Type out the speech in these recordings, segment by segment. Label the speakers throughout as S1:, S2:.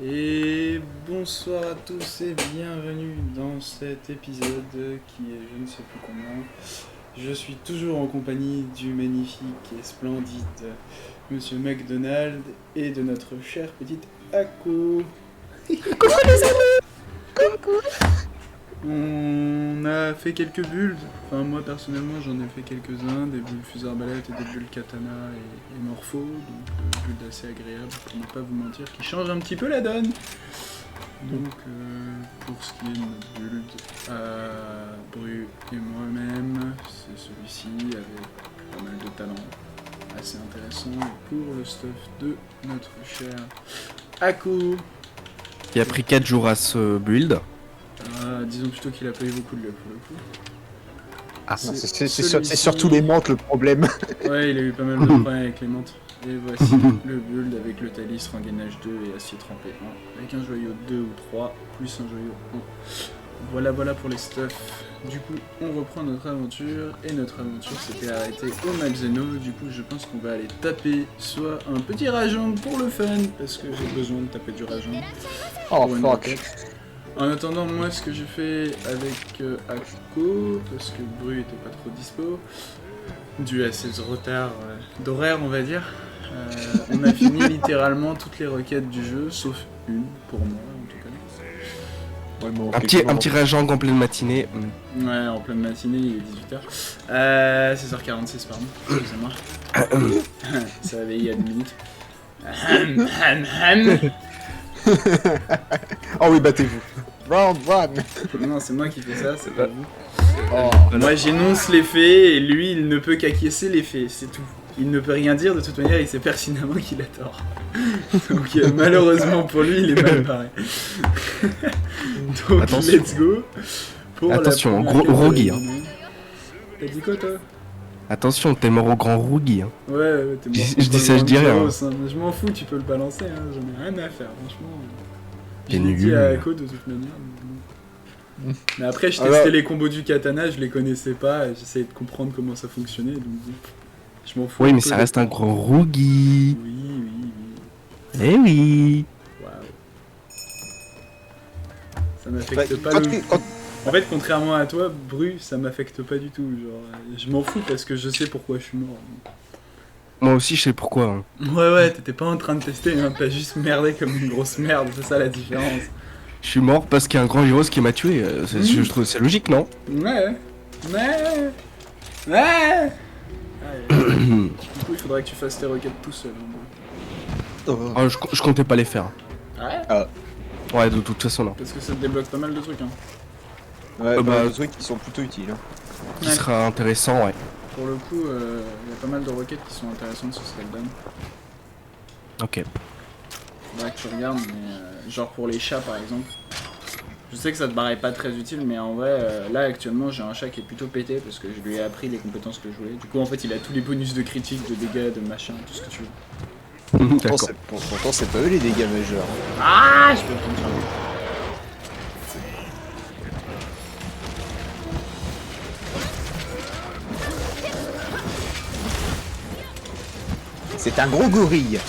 S1: Et bonsoir à tous et bienvenue dans cet épisode qui est je ne sais plus combien. Je suis toujours en compagnie du magnifique et splendide Monsieur McDonald et de notre chère petite Ako.
S2: Coucou les amis. Coucou.
S1: On a fait quelques builds, enfin moi personnellement j'en ai fait quelques-uns, des builds fusil arbalète et des builds katana et morpho, donc builds assez agréables pour ne pas vous mentir, qui changent un petit peu la donne. Donc pour ce qui est de notre build, Bru et moi-même, c'est celui-ci avec pas mal de talent assez intéressant. Et pour le stuff de notre cher Ako,
S3: qui a pris 4 jours à ce build.
S1: Disons plutôt qu'il a pas eu beaucoup de luck pour le coup.
S3: Ah,
S2: C'est surtout les menthes le problème.
S1: Ouais, il a eu pas mal de problèmes avec les menthes. Et voici le build avec le Thalys, Rangainage 2 et Acier trempé 1. Avec un joyau 2 ou 3, plus un joyau 1. Voilà pour les stuffs. Du coup, on reprend notre aventure. Et notre aventure s'était arrêtée au Malzeno. Du coup, je pense qu'on va aller taper soit un petit Rajang pour le fun, parce que j'ai besoin de taper du Rajang.
S2: Oh
S1: pour une
S2: fuck.
S1: roquette. En attendant, moi, ce que j'ai fait avec Ako, parce que Bru était pas trop dispo, dû à ses retards d'horaire, on va dire, on a fini littéralement toutes les requêtes du jeu, sauf une, pour moi en tout cas.
S2: Ouais, bon,
S3: Un petit Rajang en pleine matinée.
S1: Ouais, en pleine matinée, il est 18h. 16h46, pardon, excusez-moi. Ça avait il y a 2 minutes.
S2: Oh oui, battez-vous. Round 1.
S1: Non, c'est moi qui fais ça, c'est pas vous.
S2: Oh.
S1: Moi j'énonce les faits et lui il ne peut qu'acquiescer les faits, c'est tout. Il ne peut rien dire, de toute manière il sait pertinemment qu'il a tort. Donc malheureusement pour lui il est mal barré. Donc
S3: Attention.
S1: let's go. Pour
S3: Attention,
S1: la
S3: gros
S1: première
S3: Rogi,
S1: carte de la journée. T'as dit quoi toi?
S3: Attention, t'es mort au grand Rougui. Hein.
S1: Ouais, t'es mort.
S3: Je dis ça, je dis rien.
S1: Je m'en fous, tu peux le balancer, hein. J'en ai rien à faire, franchement.
S3: T'es
S1: J'ai dit
S3: nul.
S1: à Ako de toute manière. Mais après, je testais les combos du katana, je les connaissais pas, et j'essayais de comprendre comment ça fonctionnait, donc je m'en fous.
S3: Oui,
S1: un
S3: mais
S1: peu
S3: ça
S1: de-
S3: reste un grand Rougui.
S1: Oui.
S3: Eh oui.
S1: Waouh. Ça m'affecte pas le... En fait, contrairement à toi, Bru, ça m'affecte pas du tout. Genre, je m'en fous parce que je sais pourquoi je suis mort.
S3: Moi aussi, je sais pourquoi. Hein.
S1: Ouais, t'étais pas en train de tester, hein, t'as juste merdé comme une grosse merde, c'est ça la différence.
S3: Je suis mort parce qu'il y a un grand Heroes qui m'a tué. Je trouve c'est logique, non?
S1: Ouais. Du coup, il faudrait que tu fasses tes requêtes tout seul. Hein.
S3: Ah, je comptais pas les faire.
S1: Ouais.
S3: Ouais, de toute façon, non.
S1: Parce que ça te débloque pas mal de trucs. Hein.
S2: Ouais,
S3: bah,
S2: des trucs qui sont plutôt utiles. Hein.
S3: Qui
S1: Ouais.
S3: sera intéressant, ouais.
S1: Pour le coup, il y a pas mal de requêtes qui sont intéressantes sur Skeleton.
S3: Ok.
S1: Faudrait que tu regardes, mais genre pour les chats par exemple. Je sais que ça te paraît pas très utile, mais en vrai, là actuellement j'ai un chat qui est plutôt pété parce que je lui ai appris les compétences que je voulais. Du coup, en fait, il a tous les bonus de critique, de dégâts, de machin, tout ce que tu veux.
S3: D'accord.
S2: Pourtant, c'est pas eux les dégâts majeurs.
S1: Ah, je peux prendre ça.
S2: C'est un gros gorille.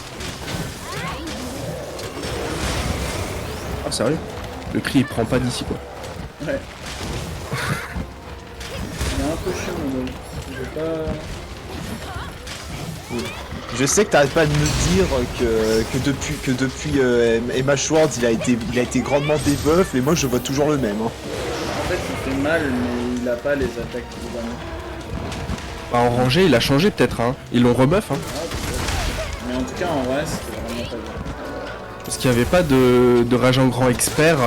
S3: Ah, sérieux? Le cri, il prend pas d'ici, quoi.
S1: Ouais. Il est un peu chiant, mon gars. Je vais pas...
S2: Je sais que t'arrêtes pas de me dire que depuis Emma Schwartz il a été grandement débuff, mais moi je vois toujours le même. Hein.
S1: En fait, il fait mal, mais il a pas les attaques évidemment.
S3: Bah, en rangée, il a changé peut-être, hein. Ils l'ont rebuff, hein.
S1: Ah, peut-être. Mais en tout cas, en vrai, c'était vraiment pas bien.
S3: Parce qu'il n'y avait pas de Rajang grand expert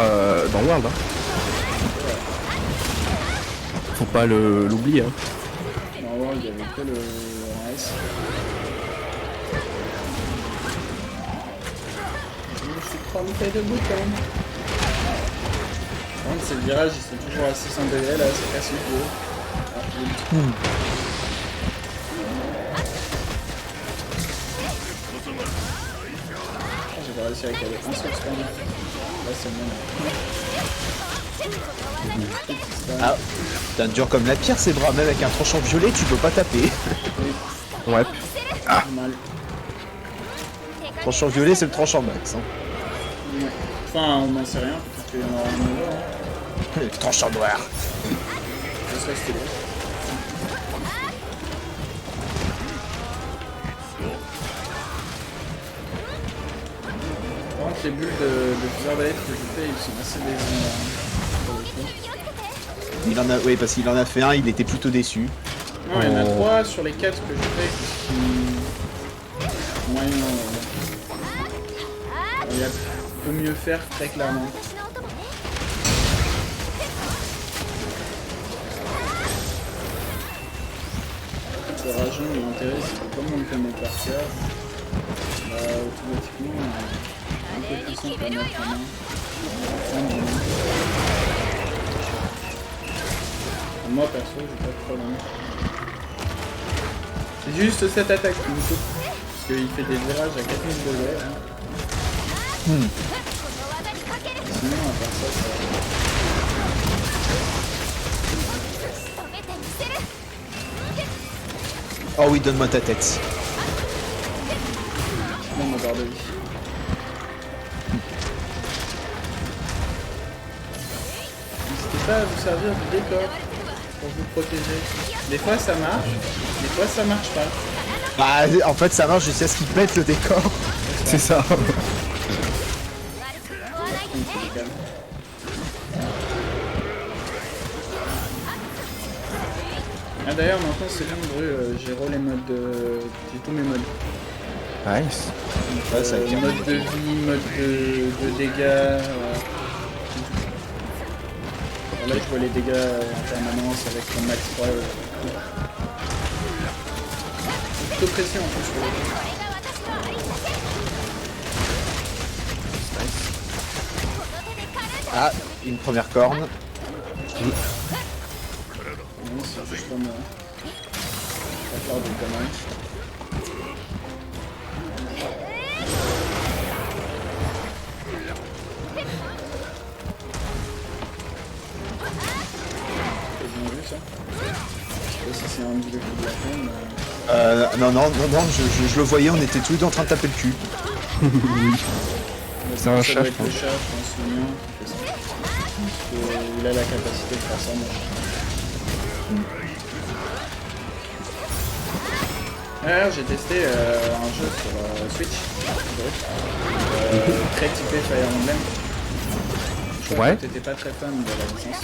S3: dans World. Hein. Faut pas l'oublier. Hein.
S1: Dans World, il y avait que le RS. Je suis trompé de bouton. Par contre, ces virages, ils sont toujours à 600 degrés là, c'est casse le jeu. Ah, oui. J'ai pas réussi à caler un seul spawn. Là, c'est le même.
S2: Ah, putain, dur comme la pierre ces bras, même avec un tranchant violet tu peux pas taper.
S3: Ouais.
S1: Mal.
S2: Tranchant violet c'est le tranchant max. Hein.
S1: Ouais. Enfin, on n'en sait rien, peut-être qu'il y en aura un nouveau. Hein.
S2: Le tranchant noir.
S1: Ce serait stylé. Par contre, les bulles de fusée arbalète que je fais, ils sont assez décevants. Pour le coup.
S2: Il en a, oui, parce qu'il en a fait un, il était plutôt déçu.
S1: Non, il y en a
S3: Oh.
S1: 3 sur les 4 que je fais qui sont moyens. Il y a peut mieux faire très clairement. Le rageant, l'intérêt c'est que comme on le connaît par cœur, bah, automatiquement un peu plus simple à mettre en main. Moi perso, j'ai pas de problème. C'est juste cette attaque qui me coupe. Parce qu'il fait des virages à 4000 degrés. Hein. Sinon, à part ça, ça va.
S2: Oh oui, donne-moi ta tête.
S1: Non, ma barre de vie. N'hésitez pas à vous servir du décor pour vous protéger. Des fois ça marche, des fois ça marche pas.
S2: Bah, en fait, ça marche jusqu'à ce qu'il pète le décor.
S3: C'est ça.
S1: Ah d'ailleurs maintenant c'est bon Bru, j'ai roll les modes j'ai tous mes modes.
S3: Nice.
S2: Ouais, ça veut dire
S1: Mode de vie, mode de dégâts. Là je vois les dégâts en permanence avec le max 3. Plutôt précis en plus.
S2: Ah, une première corne.
S1: Non, c'est juste pas moi. Pas faire de conneries. C'est bien vu ça. Je sais pas si c'est un petit peu plus de la peine.
S2: Non, je le voyais, on était tous les deux en train de taper le cul.
S3: C'est un
S1: Ça
S3: chat,
S1: doit
S3: je
S1: être le chat, je pense, le mien, qui fait ça. Parce qu'il a la capacité de faire ça, moi. Alors, j'ai testé un jeu sur Switch, très typé Fire Emblem. Je crois
S3: Ouais.
S1: que t'étais pas très fan de la licence.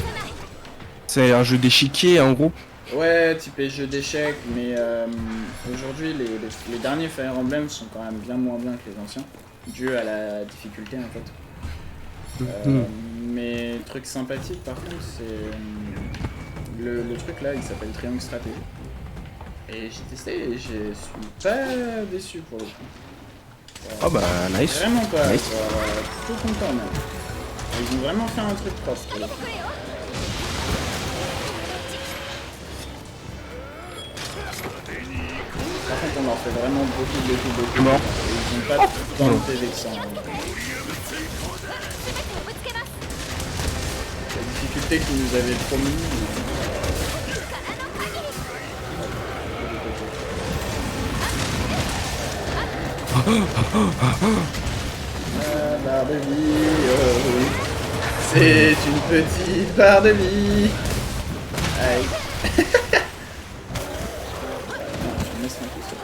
S3: C'est un jeu d'échiquier en gros.
S1: Ouais, typé jeu d'échecs, mais aujourd'hui les derniers Fire Emblem sont quand même bien moins bien que les anciens, dû à la difficulté en fait. Mais truc sympathique par contre, c'est le truc là, il s'appelle Triangle Stratégie. Et j'ai testé et je suis pas déçu pour le coup.
S3: Oh bah nice.
S1: Vraiment pas,
S3: Nice.
S1: plutôt content même. Ils ont vraiment fait un truc propre pour le coup. Par contre, on leur fait vraiment beaucoup.
S3: Mort.
S1: Et ils n'ont pas tout le temps été vexants. La difficulté qu'ils nous avaient promis. Barre de vie, oui. C'est une petite barre de vie. Aïe. Je me laisse un coup, s'il te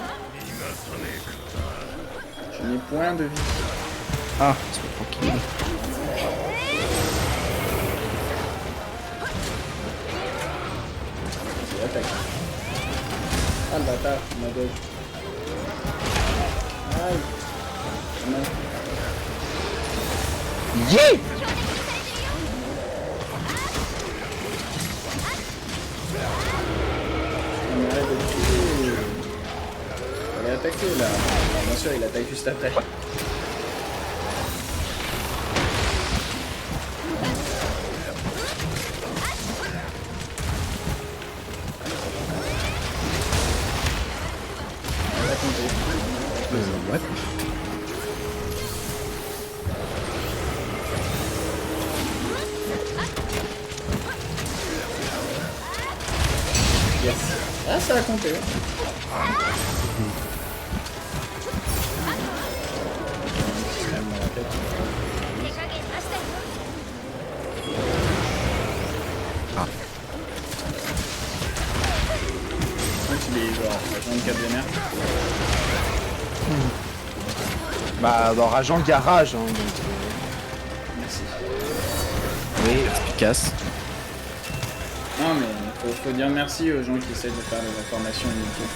S1: plaît. Je n'ai point de vie.
S3: Ah, c'est tranquille.
S1: C'est attaque. Ah le bâtard, ma dodge. Aïe. Non.
S2: Yeah!
S1: On arrête de tuer. Elle est attaquée là. Bien sûr, il attaque juste après. Elle a compté.
S3: Ouais.
S1: Yes. Ah, ça a compté. Crème dans la tête.
S2: Bah, dans Rageant Garage, hein, donc...
S1: Merci.
S2: Oui.
S3: Efficace.
S1: Non mais faut dire merci aux gens qui essaient de faire des informations inutiles.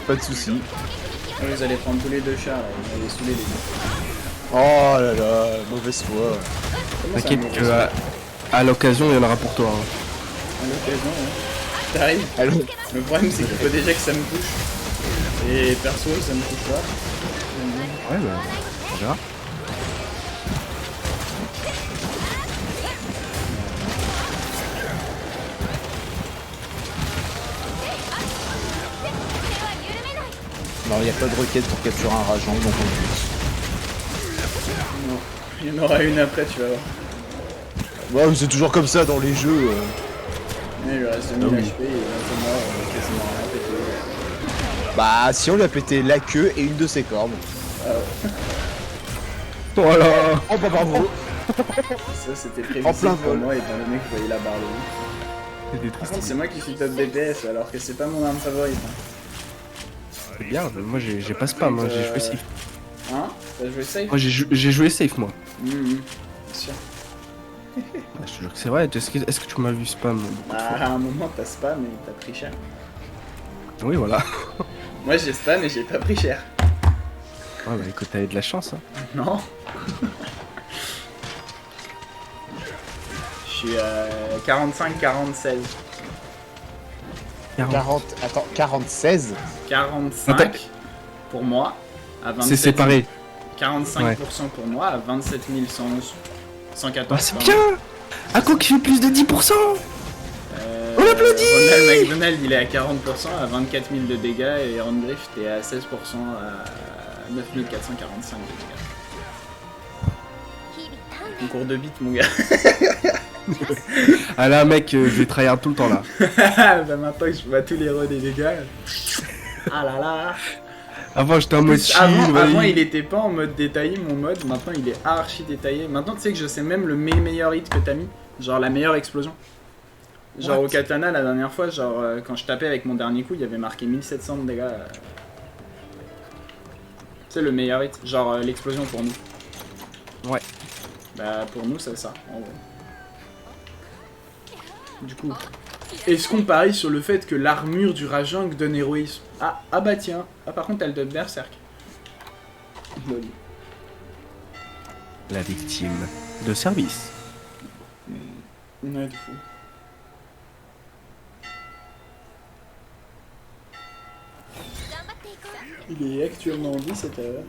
S2: Pas de soucis.
S1: Vous allez prendre tous les deux chars, là, vous allez saouler les deux.
S2: Oh là là, mauvaise foi.
S1: Comment ça,
S3: T'inquiète
S1: mauvaise
S3: que
S1: foi
S3: à l'occasion, il y en aura pour toi. Hein.
S1: À l'occasion, ouais. T'arrives.
S2: Allô.
S1: Le problème c'est qu'il faut déjà que ça me touche. Et perso, ça me touche pas.
S3: Ouais, bah, on verra.
S2: Non, il n'y a pas de requête pour capturer un Rageant, donc on bute.
S1: Non. Il y en aura une après, tu vas voir.
S2: Ouais, c'est toujours comme ça dans les jeux.
S1: Il lui reste 2000 HP, il est bientôt mort, quasiment rien pété.
S2: Bah, si on lui a pété la queue et une de ses cornes.
S3: Voilà.
S2: Oh bah bravo.
S1: Ça c'était prévisible
S2: En plein
S1: pour
S2: vol.
S1: moi étant donné que je voyais la barre de vie.
S3: C'était
S1: Par
S3: triste.
S1: contre c'est moi qui suis top DPS alors que c'est pas mon arme favorite.
S3: C'est bien, moi j'ai pas spam, hein, j'ai joué safe.
S1: Hein? T'as joué safe?
S3: Moi j'ai joué safe, moi.
S1: Bien sûr.
S3: Bah, je te jure que c'est vrai, est-ce que tu m'as vu spam?
S1: Bah, à un moment t'as spam et t'as pris cher.
S3: Oui, voilà.
S1: Moi j'ai spam et j'ai pas pris cher.
S3: Ouais, bah écoute, t'as eu de la chance. Hein.
S1: Non. Je suis à 45-46.
S2: 40... Attends, 46.
S1: 45
S3: Attaque.
S1: pour moi à 27
S3: C'est séparé.
S1: 45% pour moi à 27 111. 114.
S3: Ah, c'est bien. Ako qui fait plus de 10%. On applaudit.
S1: Ronald McDonald il est à 40% à 24 000 de dégâts et Ron Griff t'es à 16% à 9 445 de dégâts. Concours de beat mon gars.
S3: Ah là, mec, je vais tryhard tout le temps là.
S1: Bah maintenant que je vois tous les héros des dégâts. Ah là là.
S3: Avant, j'étais en mode chill.
S1: Avant
S3: vas-y.
S1: il était pas en mode détaillé mon mode, maintenant il est archi détaillé. Maintenant tu sais que je sais même le meilleur hit que t'as mis, genre la meilleure explosion. Genre
S3: What?
S1: au katana la dernière fois, genre quand je tapais avec mon dernier coup, il y avait marqué 1700 de dégâts. C'est le meilleur hit, genre l'explosion pour nous.
S3: Ouais.
S1: Bah pour nous c'est ça, en gros. Du coup, est-ce qu'on parie sur le fait que l'armure du Rajang donne héroïsme? Ah bah tiens, par contre elle donne berserk. Lol.
S3: La victime de service.
S1: Ouais, du coup. Il est actuellement en 17 heures.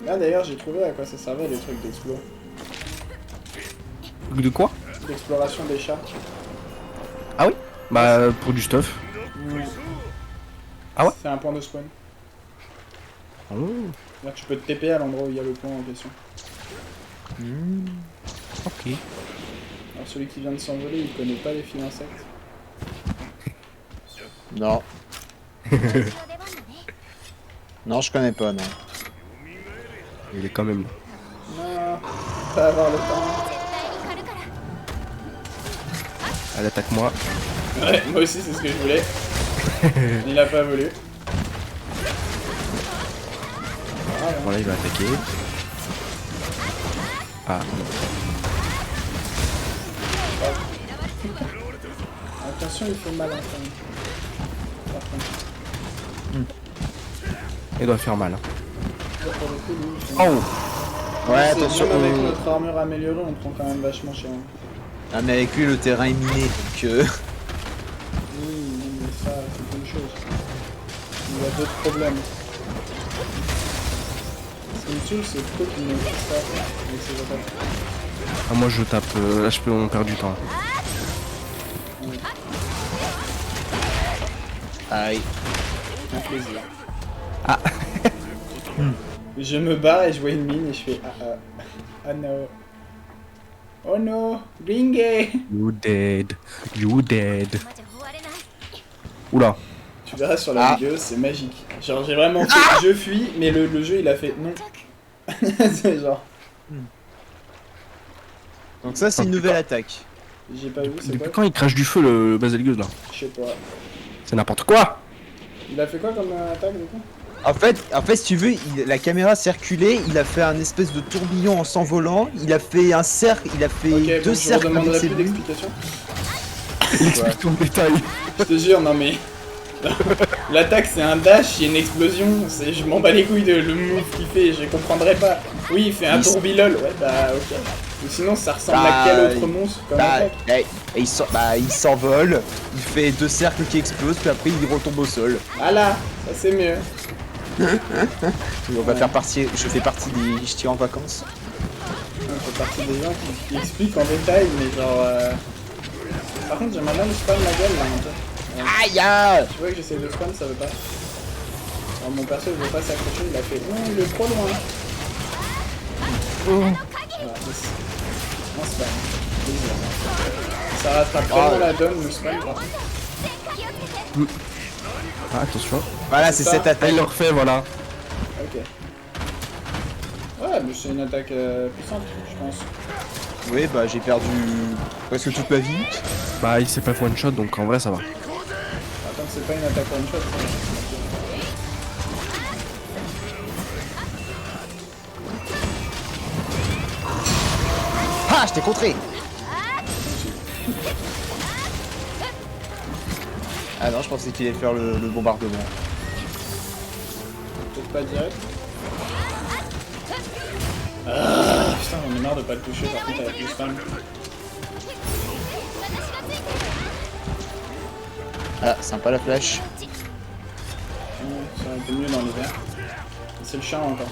S1: Ah d'ailleurs j'ai trouvé à quoi ça servait les trucs d'explo.
S3: De quoi?
S1: D'exploration des chats.
S3: Ah oui? Bah, pour du stuff.
S1: Ouais.
S3: Ah ouais?
S1: C'est un point de spawn.
S3: Oh.
S1: C'est-à-dire que tu peux te TP à l'endroit où il y a le point en question.
S3: Ok.
S1: Alors celui qui vient de s'envoler il connaît pas les fils insectes.
S2: Non. Non, je connais pas, non.
S3: Il est quand même là.
S1: Non, pas avoir le temps.
S3: Elle attaque moi.
S1: Ouais, moi aussi c'est ce que je voulais. Il a pas voulu. Voilà.
S3: Voilà, il va attaquer. Ah.
S1: Attention, il fait mal hein, quand même. Par contre.
S3: Il doit faire mal. Hein.
S1: Là, pour le coup, lui, il fait mal.
S3: Oh.
S2: Ouais,
S1: C'est
S2: attention.
S1: même avec notre armure améliorée, on prend quand même vachement cher.
S2: Ah, mais avec lui, le terrain est miné, donc...
S1: Oui, non, mais ça, c'est une chose. Il y a d'autres problèmes. Ce qui me saoule, c'est plutôt qu'il ne fait pas avec ses attaques.
S3: Ah, moi je tape. Là, on perd du temps.
S2: Aïe.
S1: Un plaisir.
S3: Ah.
S1: Je me barre et je vois une mine et je fais ah no. Oh no, Ringue.
S3: You dead. You dead. Oula.
S1: Tu verras sur la vidéo, c'est magique. Genre j'ai vraiment fait je fuis, mais le jeu il a fait non. C'est genre.
S2: Donc ça, c'est une nouvelle attaque.
S1: J'ai pas vu, c'est
S3: Depuis
S1: quoi?
S3: quand il crache du feu le Baselgeuse là?
S1: Je sais pas.
S3: C'est n'importe quoi!
S1: Il a fait quoi comme attaque du coup?
S2: En fait, si tu veux, la caméra circulait, il a fait un espèce de tourbillon en s'envolant, il a fait un cercle, il a fait
S1: Ok,
S2: deux
S1: bon, je vous
S2: cercles avec
S1: demanderai
S2: ses
S1: plus
S2: bulles.
S1: d'explications.
S3: Il explique tout en détail.
S1: Je te jure, non mais... L'attaque c'est un dash, il y a une explosion, je m'en bats les couilles de le move qu'il fait, je comprendrais pas. Oui, il fait un tourbilol, ouais bah ok. Ou sinon ça ressemble à quel autre monstre comme attaque?
S2: Il s'envole, il fait deux cercles qui explosent, puis après il retombe au sol.
S1: Voilà, ça c'est mieux.
S2: On va faire partie, je fais partie des ch'tis en vacances.
S1: On fait partie des gens qui expliquent en détail, mais genre... Par contre j'aimerais bien le spam la gueule là un peu.
S2: Aïe!
S1: Tu vois que j'essaie de spam, ça veut pas. Alors mon perso il veut pas s'accrocher, il a fait non, il est trop loin. Voilà, un spam. Plaisir. Ça rattrape tellement la donne le spam par contre.
S3: Ah, attention.
S2: Voilà, c'est
S1: ça.
S2: cette
S3: Ah,
S2: attaque.
S3: il le refait, voilà.
S1: Ok. Ouais, mais c'est une attaque puissante, je pense.
S2: Oui, bah j'ai perdu presque toute ma vie.
S3: Bah, il s'est pas fait one shot donc en vrai ça va.
S1: Attends, c'est pas une attaque one shot.
S2: Ah, je t'ai contré! Ah non, je pensais qu'il allait faire le bombardement.
S1: Peut-être pas direct. Ah, putain, on est marre de pas le toucher par contre avec le spam.
S2: Ah, sympa la flash.
S1: Ça aurait été mieux dans l'hiver. C'est le chat encore.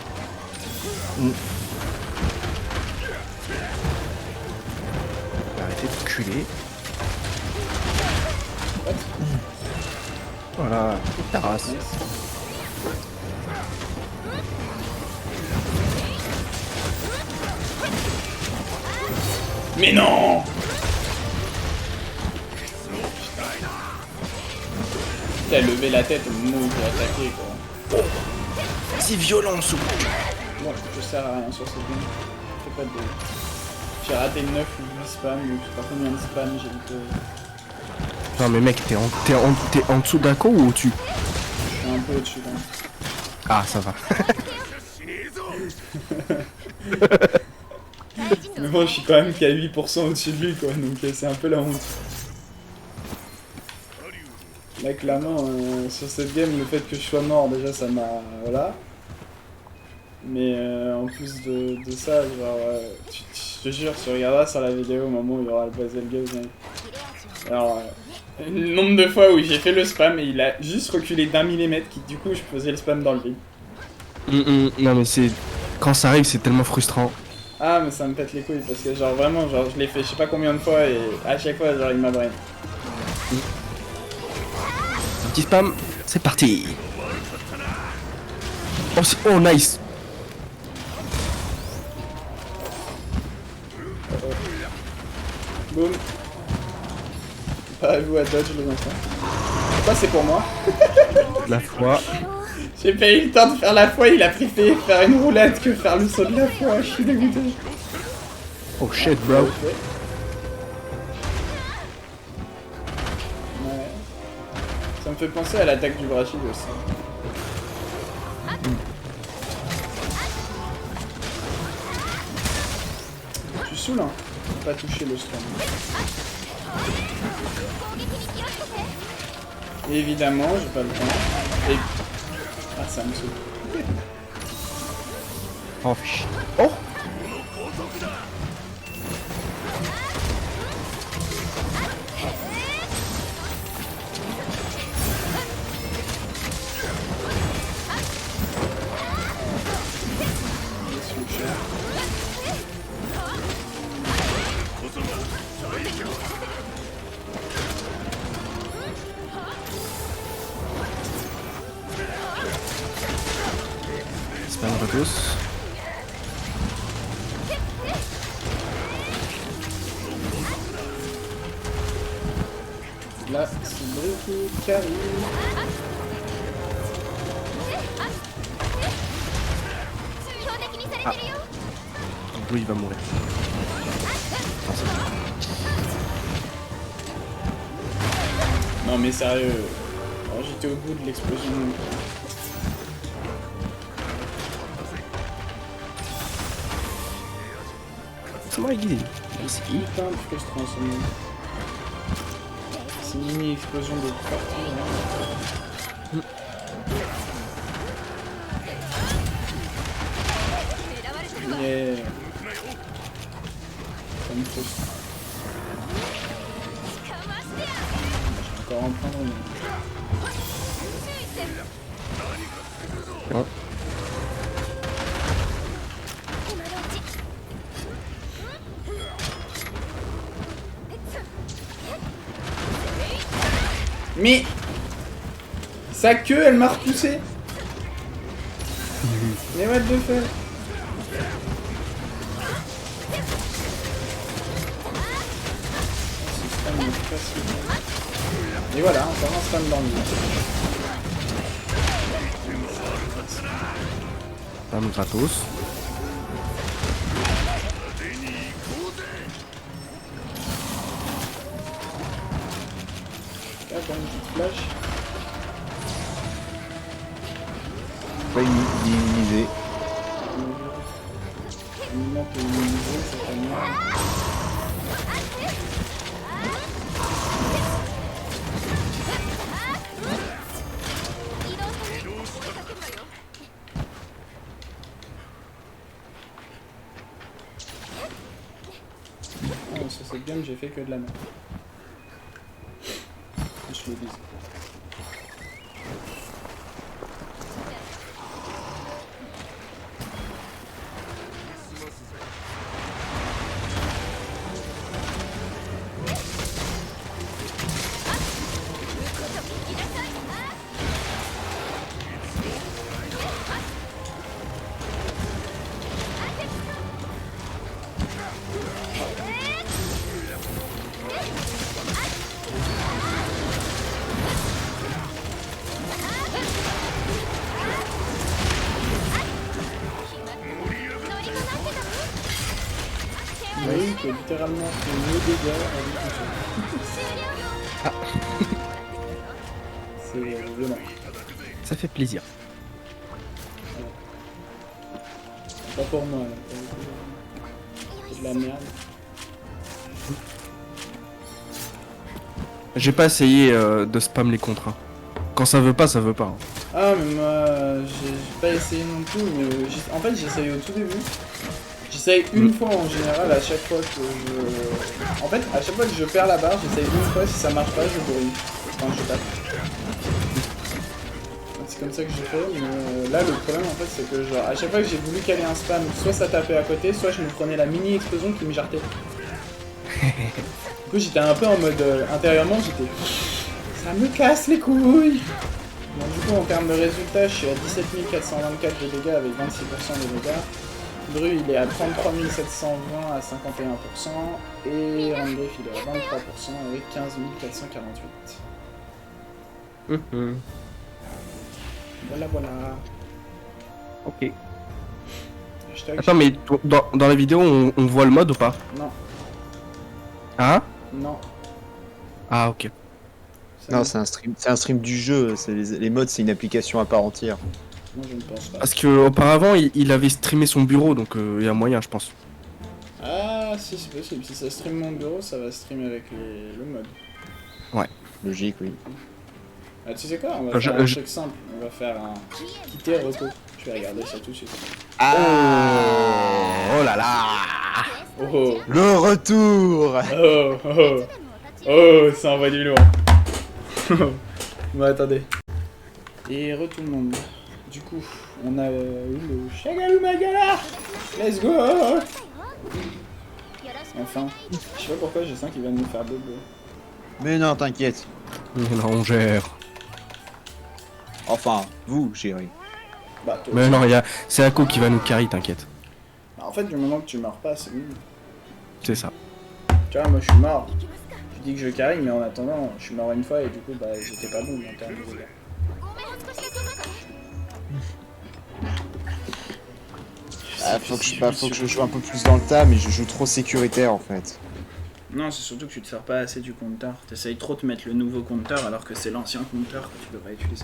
S3: Arrêtez de culer.
S1: What?
S3: Voilà, ta race.
S1: Nice. Mais non! T'as levé la tête au moment où t'es attaqué quoi.
S3: C'est violent en dessous.
S1: Bon, je sers à rien sur cette game. Fais pas de... J'ai raté 9 ou 8 spams, donc je sais pas combien de spams j'ai eu de...
S3: Non mais mec, t'es en dessous d'un con ou au-dessus?
S1: Je suis un peu au-dessus quand même.
S3: Ah, ça va.
S1: Mais bon, je suis quand même qu'à 8% au-dessus de lui quoi, donc c'est un peu la honte. Là clairement, sur cette game, le fait que je sois mort déjà ça m'a... Voilà. Mais en plus de ça, genre, je te jure, tu regarderas sur la vidéo au moment où il y aura le Baselgeuse, mec. Alors, le nombre de fois où j'ai fait le spam et il a juste reculé d'1 millimètre, qui du coup je faisais le spam dans le vide.
S3: Non mais c'est... Quand ça arrive, c'est tellement frustrant.
S1: Ah, mais ça me pète les couilles parce que, genre, vraiment, genre, je l'ai fait je sais pas combien de fois et à chaque fois, genre, il m'a brain.
S3: Un petit spam, c'est parti. Oh, oh nice.
S1: Boum. Préparez-vous à dodge les enfants. Pourquoi c'est pour moi?
S3: La foi.
S1: J'ai pas eu le temps de faire la foi, il a préféré faire une roulade que faire le saut de la foi, je suis dégoûté.
S3: Oh shit bro.
S1: Ok. Ouais. Ça me fait penser à l'attaque du Brachid aussi. Tu saoules hein, pas toucher le stun. Et évidemment, j'ai pas le temps. Et... Ah, ça me saoule.
S3: Oh shit. Oh. Spam tous.
S1: Là, c'est Bricky qui arrive.
S3: D'où il va mourir. Non, c'est bon.
S1: Non mais sérieux. Alors, j'étais au bout de l'explosion.
S3: C'est moi guidé. Ici.
S1: Putain de frustrant ce monde. C'est une mini-explosion de partout. Hein. Yeah. Ça me frustre. Je vais encore en prendre une.
S3: Ouais.
S1: Mais sa queue, elle m'a repoussé. Mais what the fuck. Et voilà, encore un spam dans le vide.
S3: Spam gratos.
S1: Là, quand une petite flash.
S2: Pas immunisé.
S1: Il me manque le niveau, c'est pas mal. Oh, sur cette game, j'ai fait que de la merde. Je le dis. Oui, qui a littéralement fait mieux de dégâts avec tout ça. C'est violent.
S3: Ça fait plaisir.
S1: Pas pour moi, là. C'est de la merde.
S3: J'ai pas essayé de spam les contrats. Hein. Quand ça veut pas, ça veut pas. Hein.
S1: Ah, mais moi, j'ai pas essayé non plus, mais en fait, j'ai essayé au tout début. J'essaye une fois en général, à chaque fois que je... En fait, à chaque fois que je perds la barre, j'essaye une fois, si ça marche pas, je brûle. Enfin, je tape. C'est comme ça que j'ai fait, mais là, le problème, en fait, c'est que genre, à chaque fois que j'ai voulu caler un spam, soit ça tapait à côté, soit je me prenais la mini-explosion qui me jartait. Du coup, j'étais un peu en mode... intérieurement, j'étais... Ça me casse les couilles. Bon, du coup, en termes de résultats, je suis à 17 424 de dégâts avec 26% de dégâts. Dru, il est à 33 720 à 51%. Et Randriff, il est à 23% avec 15 448. Voilà, voilà.
S3: Ok.
S1: Hashtag
S3: Attends, mais dans la vidéo, on voit le mode ou pas?
S1: Non,
S3: Hein?
S1: non.
S3: Ah, ok.
S1: Ça,
S2: Non, c'est un stream du jeu. Les mods, c'est une application à part entière.
S1: moi, je ne pense pas.
S3: Parce que auparavant, il avait streamé son bureau, donc il y a moyen, je pense.
S1: Ah, si, c'est possible. Si ça stream mon bureau, ça va streamer avec le mode.
S2: Logique, oui.
S1: Ah, tu sais quoi? On va faire un truc simple. On va faire un quitter repos. Je vais regarder ça tout de suite.
S3: Oh là là!
S1: Oh oh.
S2: Le retour.
S1: Oh oh. Oh, ça envoie du lourd. Bon, attendez. Et tout le monde. Du coup, on a eu le Shagalu Magala. Let's go. Enfin, je sais pas pourquoi je sens qu'il va nous faire bobo.
S2: Mais non, t'inquiète.
S3: Non, on gère.
S2: Enfin, vous, chérie.
S1: Bah, toi
S3: Mais
S1: aussi.
S3: non, c'est Ako qui va nous carry, t'inquiète.
S1: Bah, en fait, du moment que tu meurs pas, c'est nul.
S3: C'est ça.
S1: Tu vois, moi je suis mort. Je dis que je carry, mais en attendant, je suis mort une fois et du coup, bah, j'étais pas bon en termes de dégâts.
S2: Faut que je joue un peu plus dans le tas, mais je joue trop sécuritaire en fait.
S1: Non, c'est surtout que tu te sers pas assez du compteur. T'essayes trop de mettre le nouveau compteur alors que c'est l'ancien compteur que tu devrais utiliser.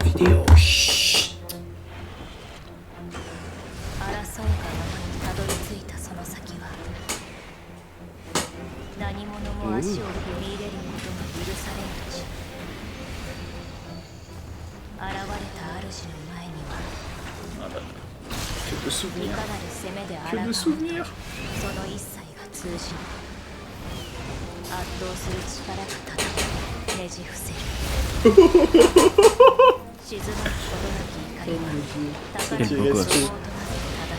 S1: Vidéo. Chut.
S4: 争うがままにたどり着いたその先は何者も足を踏み入れることが許されぬ地。現れた主の前には
S1: Ah bah, que de
S4: い
S1: souvenirs.
S4: かなる攻めで
S1: Que
S4: 抗
S1: de
S4: う
S1: souvenirs.
S4: その一切が通じる。圧倒する力がただねじ伏せる。静まることなき怒りは高らかな
S3: Quel beau
S4: 衝
S3: gosse.
S4: 動となってただ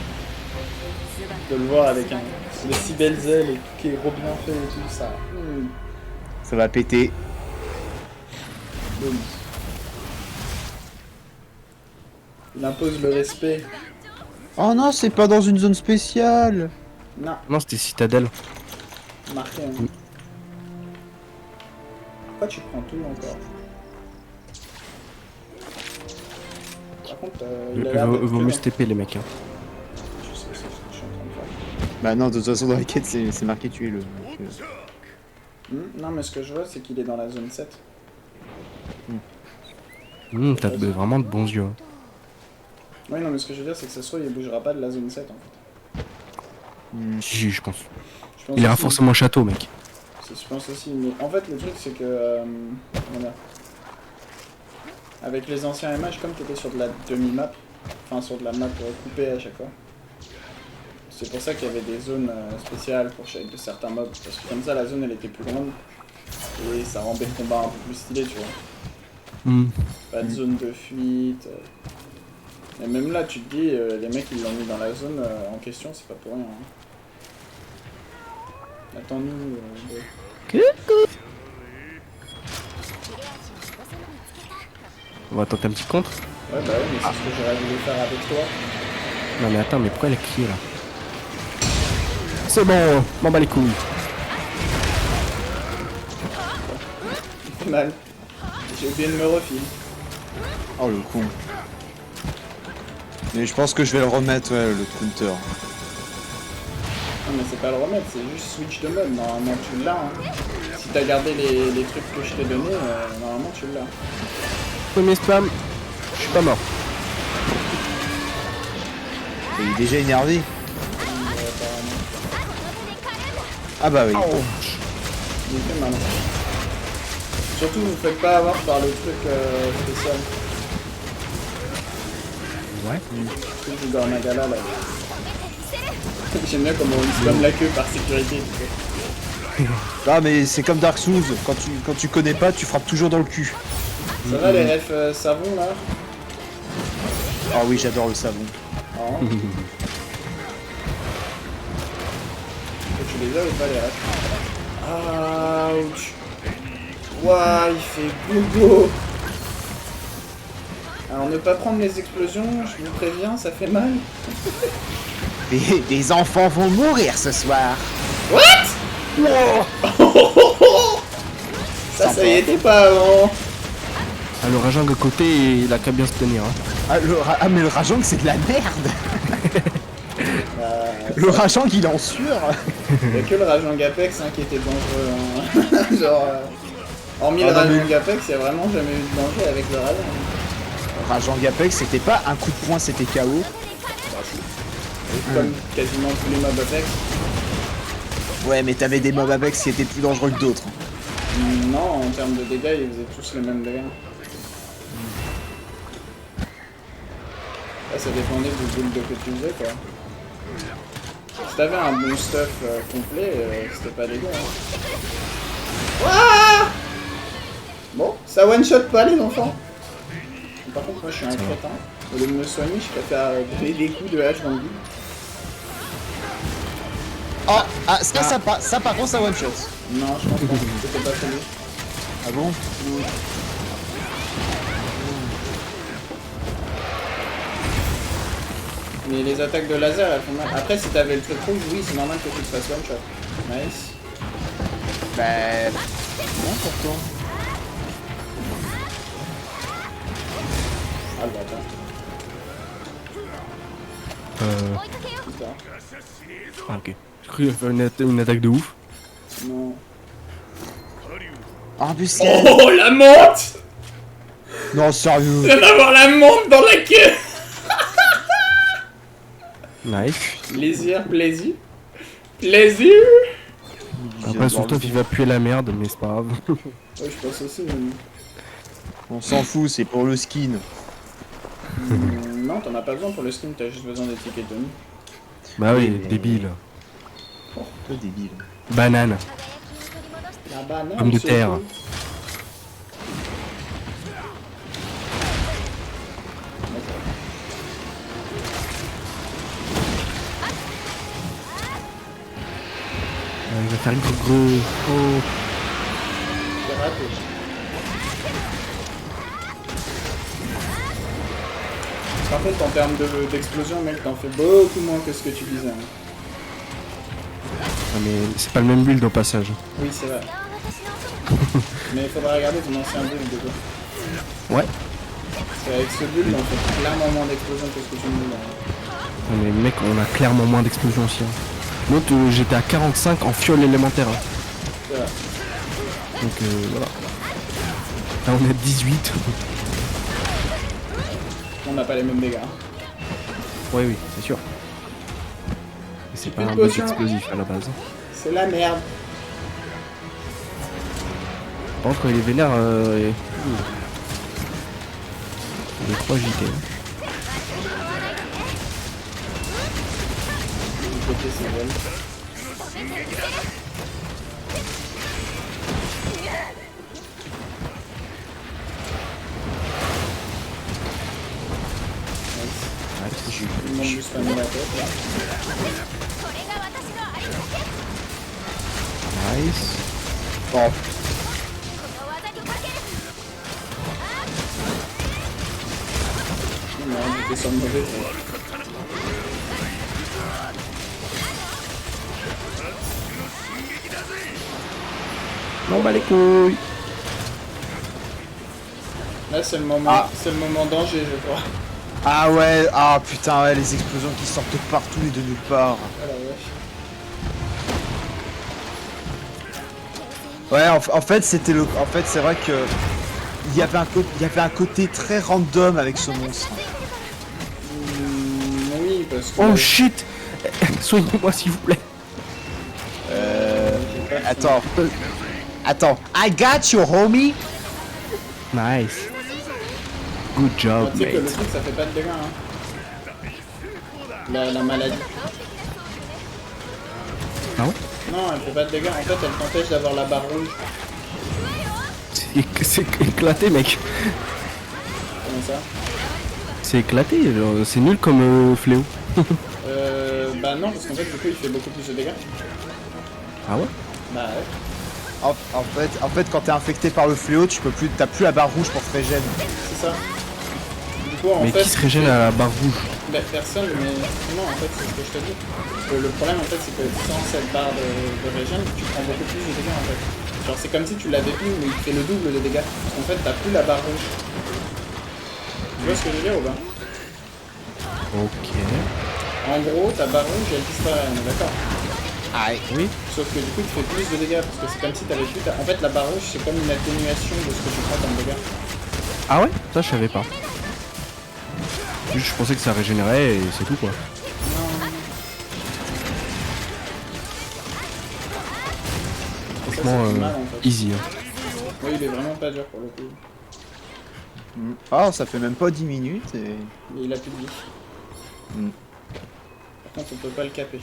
S1: De le voir avec les si belles ailes et qui est gros bien fait et tout ça.
S2: Ça va péter.
S1: Boum. Il impose le respect.
S2: Oh non, c'est pas dans une zone spéciale.
S1: Non,
S3: Non, c'était Citadelle.
S1: marqué. Hein. Pourquoi tu prends tout encore? Par contre, il a l'air d'être
S3: Vaut
S1: que
S3: mieux
S1: dans-
S3: se TP les mecs. Hein.
S1: Je sais, c'est ce que je suis en train de faire.
S2: Bah non, de toute façon, dans la quête, c'est marqué tuer-le. Donc,
S1: Non, mais ce que je vois, c'est qu'il est dans la zone 7.
S3: T'as vraiment de bons yeux. Hein.
S1: Oui, non, mais ce que je veux dire, c'est que ça se trouve, il bougera pas de la zone 7 en fait.
S3: Si, je pense.
S1: Je pense
S3: Il ira
S1: aussi-
S3: forcément au château, mec.
S1: Je pense aussi, mais en fait, le truc, c'est que. Comment dire, avec les anciens MH, comme tu étais sur de la demi-map, enfin sur de la map coupée à chaque fois, c'est pour ça qu'il y avait des zones spéciales pour de certains mobs, parce que comme ça, la zone elle était plus grande et ça rendait le combat un peu plus stylé, tu vois. Pas de zone de fuite. Et même là, tu te dis, les mecs ils l'ont mis dans la zone en question, c'est pas pour rien. Hein. Attends-nous.
S3: On va tenter un petit contre.
S1: Ouais, bah oui, mais c'est ce que j'aurais voulu faire avec toi.
S3: Non mais attends, mais pourquoi elle a crié là? C'est bon, m'en bats les couilles.
S1: Il fait mal. J'ai oublié de me refiler.
S2: Oh le con. Mais je pense que je vais le remettre, ouais, le counter.
S1: Non mais c'est pas le remettre, c'est juste switch de mode, normalement tu l'as. Hein. Si t'as gardé les trucs que je t'ai donnés, normalement tu l'as.
S3: Premier spam, je suis pas mort.
S2: Et il est déjà énervé. Ah bah oui.
S1: Il fait mal. Surtout vous faites pas avoir par le truc spécial.
S3: Ouais.
S1: Le truc du Gornagala là. J'aime bien comment on spam la queue par sécurité. Tu sais.
S2: Ah mais c'est comme Dark Souls, quand tu connais pas, tu frappes toujours dans le cul.
S1: Ça va les refs savon là?
S2: Ah oui, j'adore le savon.
S1: Ah. Tu les as ou pas les refs? Ouch. Ouah, il fait bobo. Alors ne pas prendre les explosions, je vous préviens, ça fait mal.
S2: Des enfants vont mourir ce soir.
S1: What? Ça y était pas avant.
S3: Ah, le Rajang à côté, il a qu'à bien se tenir. Hein.
S2: Ah mais le Rajang c'est de la merde. Le Rajang il est en sueur.
S1: Y'a que le Rajang Apex hein, qui était dangereux. Hein. Genre, hormis le
S2: Ah, non, mais-
S1: Rajang Apex, y'a vraiment jamais eu de danger avec le Rajang.
S2: Rajang Apex c'était pas un coup de poing, c'était KO.
S1: Comme quasiment tous les mobs Apex.
S2: Ouais mais t'avais des mobs Apex qui étaient plus dangereux que d'autres.
S1: Non, en termes de dégâts, ils faisaient tous les mêmes dégâts. Là, ça dépendait du build que tu faisais, quoi. Si t'avais un bon stuff complet, c'était pas dégueu. Hein. Ouah bon, ça one-shot pas, les enfants. Par contre, moi, je suis un crétin. Au lieu de me soigner, je préfère donner des coups de hache dans le vide.
S2: Ah ça par contre ça one shot.
S1: Non, je pense pas. C'était pas prévu.
S2: Ah bon?
S1: Mais les attaques de laser, elles font mal. Après, si t'avais le truc rouge, oui, c'est normal que tu te fasses one-shot. Nice.
S2: Bah non pourtant.
S1: Ah, le bâtard. bizarre.
S3: Ah, ok. J'ai cru qu'il y avait une attaque de ouf.
S1: Non.
S2: Embuscade.
S1: Oh, la monte!
S2: Non, sérieux.
S1: Je viens d'avoir la monte dans la queue!
S3: Nice.
S1: Plaisir, plaisir. Plaisir!
S3: Après, son top il va puer la merde, mais c'est pas grave.
S1: Ouais, je pense aussi.
S2: On s'en fout, c'est pour le skin.
S1: Non, t'en as pas besoin pour le skin, t'as juste besoin des tickets Tony.
S3: Bah oui,
S2: Oui, mais-
S3: débile.
S2: Peu débile.
S3: Banane.
S1: La banane.
S3: Pomme de
S1: surtout.
S3: terre. Il va faire une gros. Oh.
S1: C'est raté. Par contre, en termes d'explosion, mec, t'en fais beaucoup moins que ce que tu disais. Hein.
S3: Ah, mais c'est pas le même build au passage.
S1: Oui, c'est vrai. Mais il faudra regarder ton ancien build de quoi.
S3: Ouais.
S1: Parce qu'avec ce build, on fait clairement moins d'explosion que ce que tu me dis là.
S3: Ah, mais mec, on a clairement moins d'explosions aussi. Hein. L'autre, j'étais à 45 en fiole élémentaire. Hein.
S1: C'est vrai.
S3: Donc voilà. Là, on est à 18.
S1: On n'a pas les mêmes dégâts. Hein.
S3: Oui, oui, c'est sûr. Et c'est pas
S1: Une
S3: un bug
S1: potion.
S3: explosif à la base.
S1: C'est la merde.
S3: Par contre, quand il est vénère, il est 3 JT.
S1: Du côté, c'est bon.
S3: Ouais, c'est juste.
S1: Il manque juste pas mis la tête là.
S3: Nice.
S2: Oh,
S1: Non, j'étais sur le mauvais tour.
S3: Non, bah les couilles.
S1: Là, c'est le moment, c'est le moment danger, je crois.
S2: ah ouais, ah putain, ouais, les explosions qui sortent de partout et de nulle part.
S1: Ah la vache.
S2: Ouais, en fait, c'était le. En fait, c'est vrai que. Il y avait un côté très random avec ce monstre.
S1: Oui, parce que...
S3: Oh shit. Soignez-moi s'il vous plaît.
S1: j'ai pas
S2: Attends. Attends. I got you, homie!
S3: Nice. Good
S1: Ah,
S3: job,
S1: tu sais que le
S3: mate.
S1: truc, ça fait pas de dégâts, hein. La maladie.
S3: Ah ouais?
S1: Non, elle fait pas de dégâts. En fait, elle t'empêche d'avoir la barre rouge.
S3: C'est éclaté, mec.
S1: Comment ça?
S3: C'est éclaté, genre, c'est nul comme fléau.
S1: Bah non, parce qu'en fait, du coup, il fait beaucoup plus de dégâts.
S3: Ah ouais?
S1: Bah ouais.
S2: En fait, quand t'es infecté par le fléau, t'as plus la barre rouge pour te régène.
S1: C'est ça. Du coup, en
S3: Mais
S1: fait...
S3: qui se régène à la barre rouge?
S1: Bah, personne, mais... Non, en fait, c'est ce que je te dis. Parce que le problème, en fait, c'est que sans cette barre de régène, tu prends beaucoup plus de dégâts, en fait. Genre, c'est comme si tu l'avais plus, mais il fait le double de dégâts. Parce qu'en fait, t'as plus la barre rouge. Tu vois ce que je veux dire ou pas?
S3: Ok.
S1: En gros, ta barre rouge, elle disparaît, on est d'accord?
S2: Aïe.
S3: Oui.
S1: Sauf que du coup, tu fais plus de dégâts, parce que c'est comme si t'avais plus... En fait, la barre rouge, c'est comme une atténuation de ce que tu prends comme dégâts.
S3: Ah ouais? Ça, je savais pas. Juste, je pensais que ça régénérait et c'est tout quoi. Franchement,
S1: Ça, c'est mal, en fait.
S3: easy. Hein.
S1: Oui, il est vraiment pas dur pour le coup.
S2: Ah, ça fait même pas 10 minutes et.
S1: Mais il a plus de vie.
S2: Mm.
S1: Par contre, on peut pas le caper.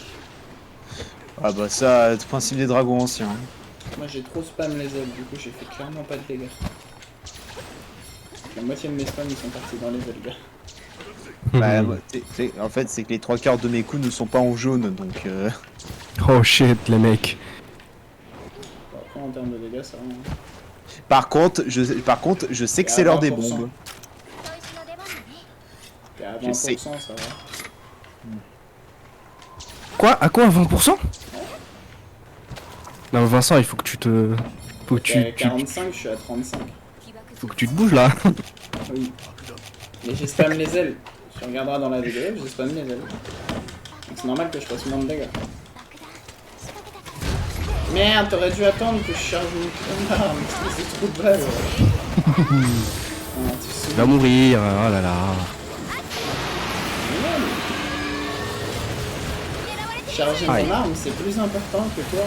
S2: Ah bah ça, le principe des dragons anciens.
S1: Moi, j'ai trop spam les ailes, du coup, j'ai fait clairement pas de dégâts. La moitié de mes spams, ils sont partis dans les ailes, gars.
S2: Bah, en fait, c'est que les 3/4 de mes coups ne sont pas en jaune, donc.
S3: Oh shit, les mecs.
S1: Bon, après, en termes de dégâts, ça va.
S2: Par contre, je sais que c'est l'heure des bombes.
S1: T'es à
S2: Je
S1: 20%,
S2: sais.
S1: ça va.
S3: Quoi? À quoi? 20%? Non, Vincent, il faut que tu te. Faut que
S1: T'es à
S3: tu
S1: 45, je suis à 35.
S3: faut que tu te bouges là.
S1: Oui. Mais j'ai spam les ailes. Tu regarderas dans la vidéo, j'ai spam les ailes. Donc c'est normal que je fasse moins de dégâts. Merde, t'aurais dû attendre que je charge une putain d'arme, c'est trop de balles.
S3: Il va mourir, oh là là.
S1: Charger mon arme, c'est plus important que toi.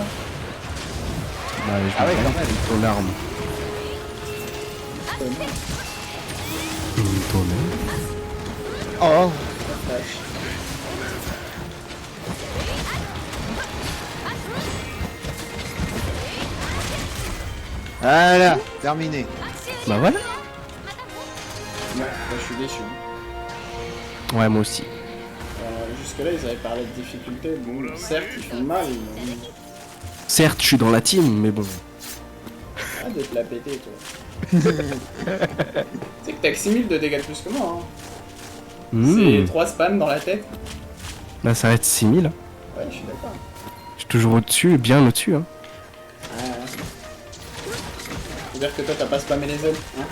S3: Bah, je
S2: Ah ouais,
S3: me
S2: quand même.
S3: ton arme. Ton arme.
S2: Oh.
S1: Flash.
S2: Voilà, terminé.
S3: Bah voilà.
S1: Ouais, là, je suis déçu.
S3: Ouais, moi aussi.
S1: Jusque-là, ils avaient parlé de difficulté. Bon, certes, ils font mal, mais...
S3: Certes, je suis dans la team, mais bon.
S1: Ah, de te la péter, toi. C'est que t'as que 6000 de dégâts de plus que moi, hein. C'est 3 spams dans la tête.
S3: Bah, ça reste 6000.
S1: Ouais, je suis d'accord.
S3: Je suis toujours au-dessus, bien au-dessus. Hein.
S1: C'est-à-dire que toi, t'as pas spammé les ailes, hein.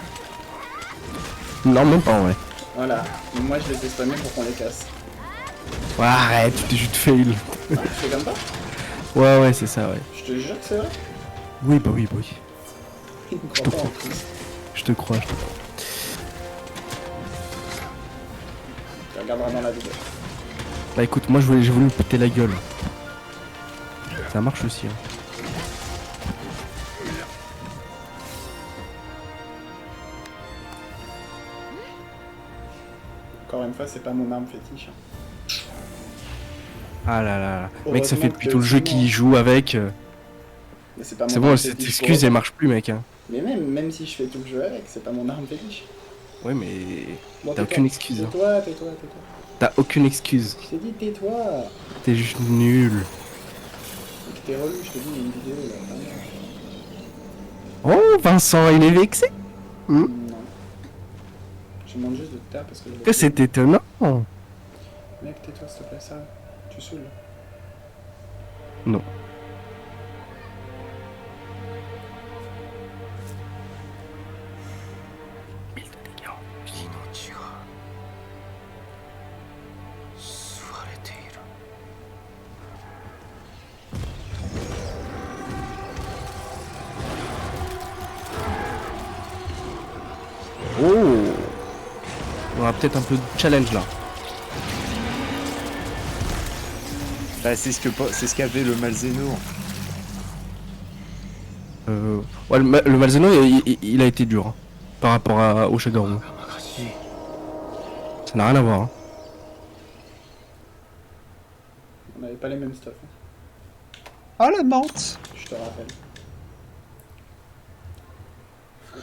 S3: Non, même pas en vrai.
S1: Voilà. Mais moi, je les ai spammés pour qu'on les casse.
S3: Ouais, arrête, tu juste fail.
S1: Ah, tu fais comme ça?
S3: Ouais, ouais, c'est ça, ouais.
S1: Je te jure que c'est vrai.
S3: Oui, bah oui, bah oui.
S1: Il me croit pas en plus.
S3: Je te crois, je te crois.
S1: Tu regarderas dans la vidéo.
S3: Bah écoute, moi j'ai voulu me péter la gueule. Ça marche aussi. Hein.
S1: Encore une fois, c'est pas mon arme fétiche. Hein.
S3: Ah là là là. Mec, ça fait
S1: Heureusement
S3: depuis
S1: que
S3: tout le jeu
S1: c'est
S3: qu'il
S1: moi.
S3: joue avec.
S1: Mais c'est pas mon
S3: C'est bon,
S1: arme
S3: cette
S1: fétiche
S3: excuse
S1: pour
S3: elle
S1: autant.
S3: marche plus, mec. Hein.
S1: Mais même si je fais tout le jeu avec, c'est pas mon arme fétiche.
S3: Ouais, mais
S1: Bon,
S3: t'as
S1: tais-toi.
S3: aucune excuse. Hein.
S1: Tais-toi, tais-toi.
S3: T'as aucune excuse.
S1: Je t'ai dit tais-toi.
S3: T'es juste nul.
S1: Et que t'es relou, je t'ai dit, il y a une vidéo là.
S3: Oh, Vincent, il est vexé.
S1: Non. Je demande juste de te taire parce que...
S3: Que c'est étonnant.
S1: Mec, tais-toi s'il te plaît, ça. Tu saoules.
S3: Non. Oh, on aura peut-être un peu de challenge là.
S2: Bah, c'est ce qu'avait le Malzeno.
S3: Ouais, le Malzeno il a été dur hein, par rapport au Shadowrun. Ça n'a rien à voir. Hein.
S1: On n'avait pas les mêmes stuff. Hein.
S2: Ah, la menthe.
S1: Je te rappelle.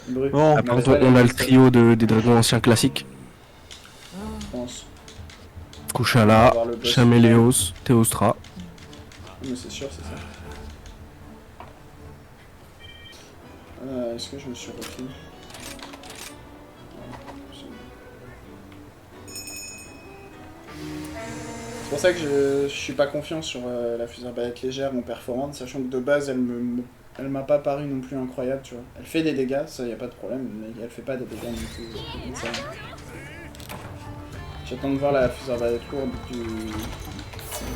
S1: Brut.
S2: Bon,
S3: Par contre, on a le trio des dragons anciens classiques.
S1: Je pense.
S3: Kushala, Chameleos, Théostra.
S1: Mais c'est sûr, c'est ça. Est-ce que je me suis repris? C'est pour ça que je suis pas confiant sur la fusée arbalète légère non performante, sachant que de base elle m'a pas paru non plus incroyable, tu vois. Elle fait des dégâts, ça y a pas de problème, mais elle fait pas des dégâts non plus. Donc ça... J'attends de voir la fusée arbalète lourde du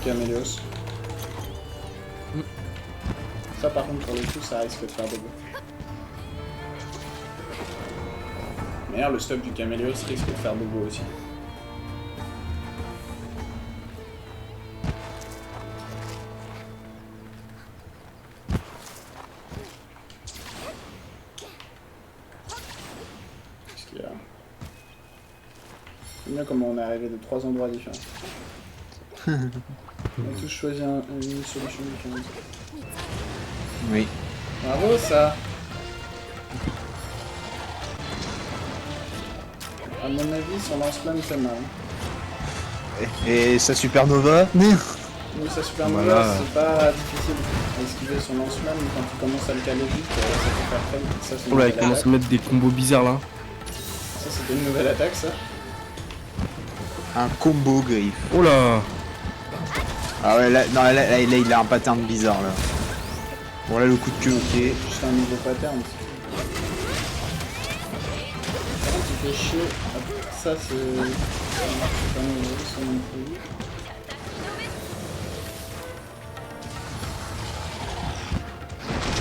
S1: Caméléos. Ça par contre pour le coup ça risque de faire des dégâts. D'ailleurs le stock du Caméléos risque de faire de beau aussi. Qu'est-ce qu'il y a? C'est bien comment on est arrivé de 3 endroits différents. On a tous choisi une solution différente.
S2: Oui.
S1: Bravo ça! À mon avis, son lance-flamme fait mal.
S2: Et sa supernova?
S1: Oui, sa supernova,
S3: Voilà.
S1: c'est pas difficile à esquiver son lance-flamme quand tu commences à le caler vite, ça peut faire très vite. Ça, c'est une
S3: Oh là, il
S1: nouvelle
S3: commence à
S1: attaque.
S3: mettre des combos bizarres là.
S1: Ça, c'était une nouvelle attaque, ça.
S2: Un combo griffe.
S3: Oh là.
S2: Ah ouais, là, non, là, il a un pattern bizarre là. Bon, là, le coup de queue, ok.
S1: Juste un nouveau pattern. Par contre, il fait chier. Ça, c'est... Ça marche pas non plus.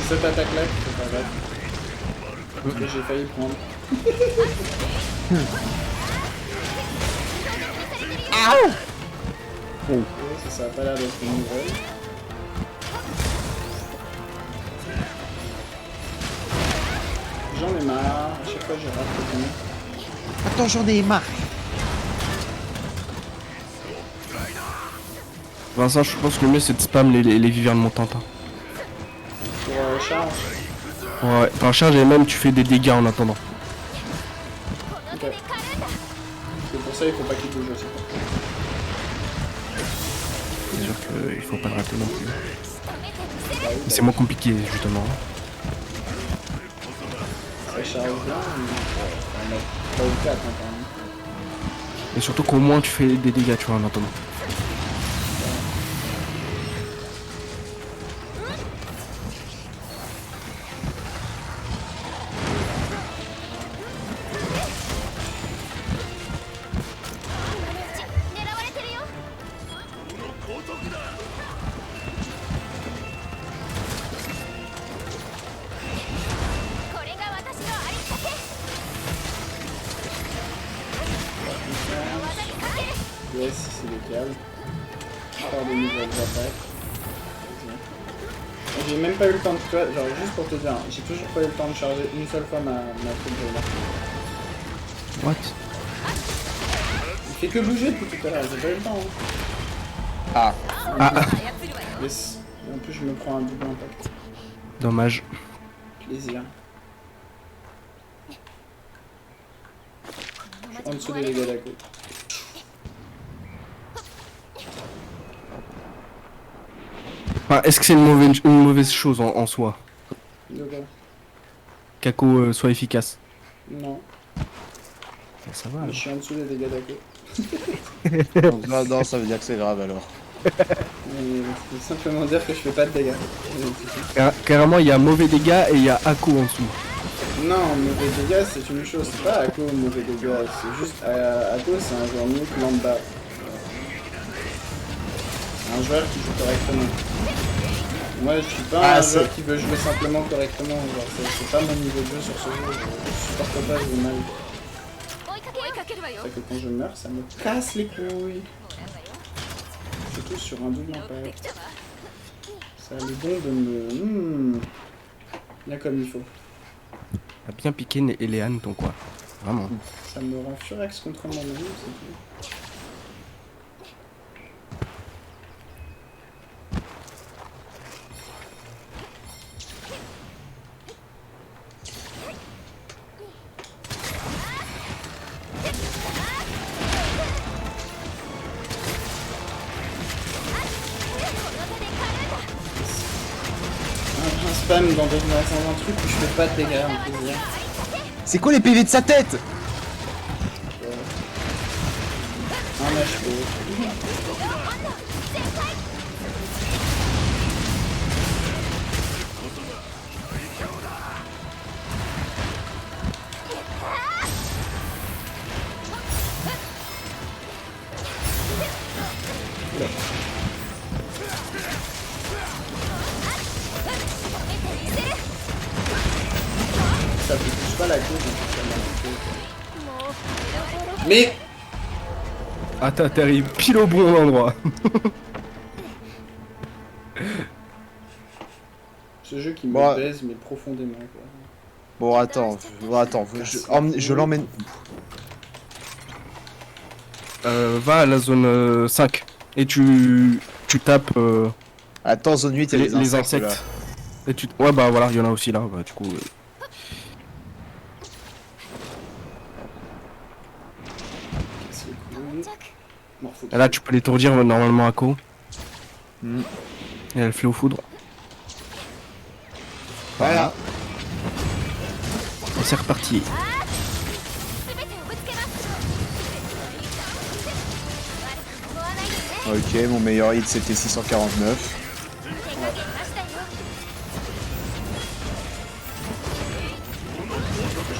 S1: cette attaque-là qu'il faut pas battre. Parce que j'ai failli prendre.
S2: Oh.
S1: Ça a pas l'air d'être une nouvelle. J'en ai marre, à chaque fois je rate le coup.
S2: Attends, j'en ai marre.
S3: Vincent, je pense que le mieux c'est de spam les vivernes montantes. Hein.
S1: Pour charge.
S3: Ouais, enfin charge et même tu fais des dégâts en attendant.
S1: Ok. C'est pour ça il faut pas qu'il bouge aussi.
S3: C'est sûr qu'il faut pas le rater non plus. Mais c'est moins compliqué justement.
S1: Ça charge bien, mais on a pas au 4 quand même.
S3: Et surtout qu'au moins tu fais des dégâts tu vois en attendant.
S1: Yes, c'est légal. Faire des nouvelles attaques. J'ai même pas eu le temps de... Tu vois, genre juste pour te dire, j'ai toujours pas eu le temps de charger une seule fois ma truc là.
S3: What?
S1: Il fait que bouger depuis tout à l'heure, j'ai pas eu le temps.
S2: Ah.
S1: Yes. Et en plus je me prends un double impact.
S3: Dommage.
S1: Plaisir. Je suis en dessous des dégâts d'à côté.
S3: Enfin, est-ce que c'est une mauvaise chose en soi?
S1: Ok.
S3: Qu'Ako soit efficace?
S1: Non,
S3: Ça va
S1: mais
S3: alors.
S1: je suis en dessous des dégâts d'à côté.
S2: Non, ça veut dire que c'est grave alors.
S1: Mais faut simplement dire que je fais pas de dégâts.
S3: Carrément il y a mauvais dégâts et il y a Ako en dessous.
S1: Non, mauvais dégâts c'est une chose, c'est pas Ako mauvais dégâts, c'est juste Ako c'est un joueur nuke lambda. Un joueur qui joue correctement. Moi je suis pas un joueur qui veut jouer simplement correctement, genre c'est pas mon niveau de jeu sur ce jeu, je supporte pas jouer mal. C'est que quand je meurs ça me casse les couilles. Surtout sur un double impact. Ça a le don de me... bien comme il faut.
S3: T'as bien piqué Elean ton quoi. Vraiment.
S1: Ça me rend furax contre mon ami, c'est tout. Un spam dans un truc où je fais pas de dégâts, on peut dire.
S2: C'est quoi les PV de sa tête?
S1: Un HP. Ça te touche pas la gauche, mais
S3: Ah t'arrives pile au bon endroit.
S1: ce jeu qui me
S2: Bon,
S1: baise mais profondément quoi.
S2: Bon, attends, je l'emmène.
S3: Va à la zone 5 et tu tapes
S2: Attends, zone 8, il y a
S3: les insectes.
S2: là.
S3: Et ouais bah voilà, il y en a aussi là, bah, du coup.
S1: C'est cool. Morpho.
S3: Et là tu peux l'étourdir normalement à Ko.
S2: Hmm.
S3: Et elle fait au foudre.
S2: Voilà.
S3: Et c'est reparti.
S2: Ok, mon meilleur hit c'était 649.
S1: Je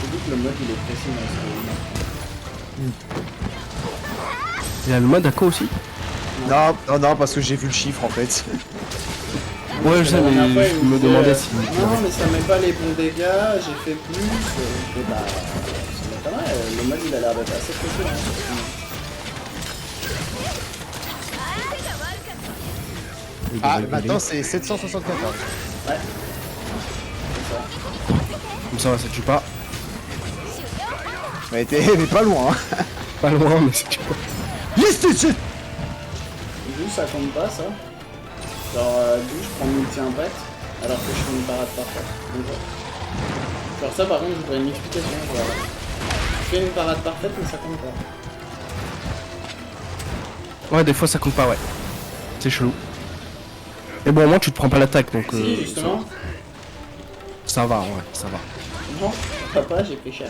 S1: dis que le mode il est précis dans
S3: Il y a le mode à Ko aussi.
S2: Non, parce que j'ai vu le chiffre en fait.
S1: Non
S3: Ouais, je sais, mais
S1: La dernière fois,
S3: je
S1: il
S3: me
S1: disait,
S3: demandais si...
S1: non, mais ça met pas les bons dégâts, j'ai fait plus. Je fais, bah, ça m'étonnerait, le mode il a l'air d'être assez précis. Hein.
S2: Ah, maintenant c'est 774.
S1: Ouais.
S3: Comme ça tue pas.
S2: Mais pas loin. Hein.
S3: Pas loin, mais ça tue pas.
S2: Yes, yes, yes.
S1: Juste, ça compte pas ça. Genre, d'où je prends multi-impact alors que je fais une parade parfaite. Genre, ça par contre, je voudrais une explication. Genre, je fais une parade parfaite, mais ça compte pas.
S3: Ouais, des fois ça compte pas, ouais. C'est chelou. Et bon, au moins tu te prends pas l'attaque donc.
S1: Si, justement.
S3: Ça va, ouais, ça va.
S1: Non, papa, j'ai pris cher.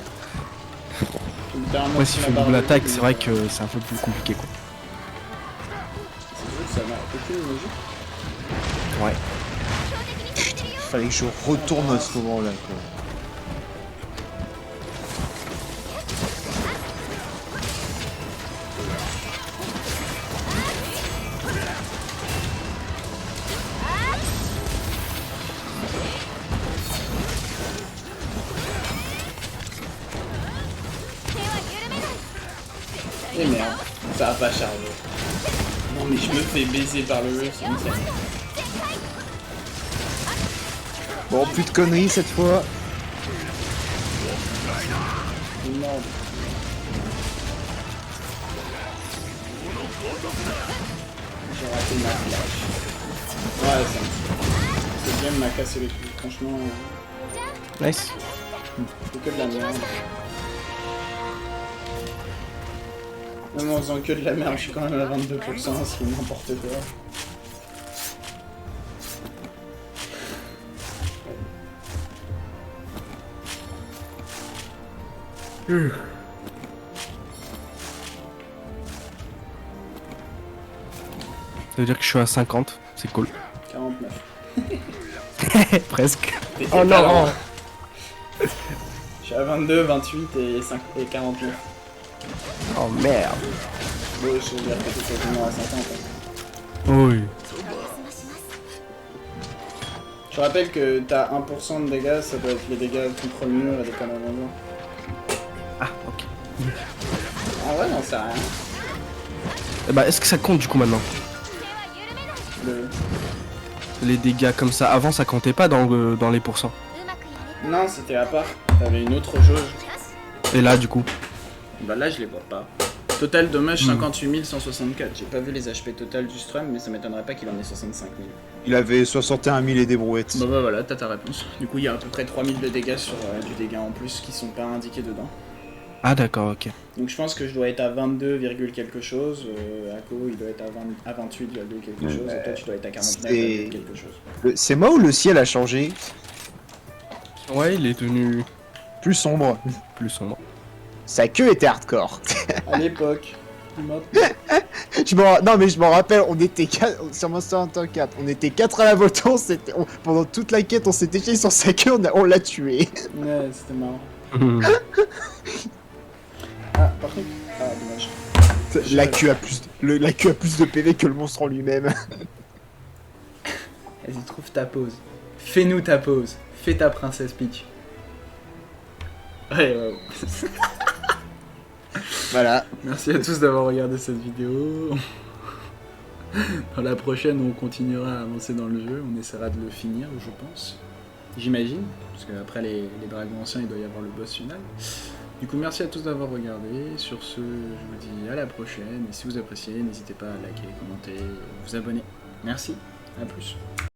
S3: Ouais, si tu fais une double attaque, c'est vrai que c'est un peu plus compliqué quoi.
S1: C'est vrai que ça n'a aucune logique.
S3: Ouais.
S2: Fallait que je retourne à ce moment-là quoi.
S1: Et merde, ça a pas chargé. Non mais je me fais baiser par le jeu, c'est une scène.
S2: Bon, plus de conneries cette fois.
S1: Énorme. J'ai raté ma flash. Ouais, cette game m'a cassé les couilles, franchement.
S3: Nice.
S1: C'est que de la merde. Même en faisant que de la merde, je suis quand même à 22%, ce qui est n'importe quoi.
S3: Ça veut dire que je suis à 50, c'est cool.
S1: 49.
S3: Presque.
S1: T'étais
S3: Oh
S1: pas
S3: non
S1: loin. Je suis à 22, 28 et 49.
S3: Oh merde.
S1: Bon, je veux dire que t'es quasiment à 50. Hein.
S3: Oui.
S1: Je rappelle que t'as 1% de dégâts, ça doit être les dégâts contre le mur et des conneries dans le genre.
S3: Ah, ok.
S1: Ah ouais, non, c'est rien.
S3: Eh bah, est-ce que ça compte du coup maintenant? Les dégâts comme ça, avant ça comptait pas dans les pourcents.
S1: Non, c'était à part. T'avais une autre jauge.
S3: Et là du coup?
S1: Bah là, je les vois pas. Total dommage 58 164. J'ai pas vu les HP total du Strum, mais ça m'étonnerait pas qu'il en ait 65 000.
S2: Il avait 61 000 et des brouettes.
S1: Bah voilà, t'as ta réponse. Du coup, il y a à peu près 3000 de dégâts sur du dégât en plus qui sont pas indiqués dedans.
S3: Ah d'accord, ok.
S1: Donc je pense que je dois être à 22, quelque chose. Ako, il doit être à 28, quelque chose. Et toi, tu dois être à 49, quelque chose.
S2: C'est moi ou le ciel a changé?
S3: Ouais, il est devenu
S2: Plus sombre.
S3: plus sombre.
S2: Sa queue était hardcore.
S1: À l'époque. Maintenant.
S2: Non mais je m'en rappelle, on était 4 sur Monster Hunter 4, on était 4 à la volton, pendant toute la quête on s'était jeté sur sa queue, on l'a tué.
S1: Ouais, c'était marrant. Ah, par contre... Ah, dommage.
S2: La queue a plus de PV que le monstre en lui-même.
S1: Vas-y, trouve ta pose. Fais-nous ta pose. Fais ta princesse Peach. Ouais, ouais.
S2: Voilà.
S1: Merci à tous d'avoir regardé cette vidéo. Dans la prochaine, on continuera à avancer dans le jeu. On essaiera de le finir, je pense. J'imagine. Parce qu'après les dragons anciens, il doit y avoir le boss final. Du coup, merci à tous d'avoir regardé. Sur ce, je vous dis à la prochaine. Et si vous appréciez, n'hésitez pas à liker, commenter, vous abonner. Merci. À plus.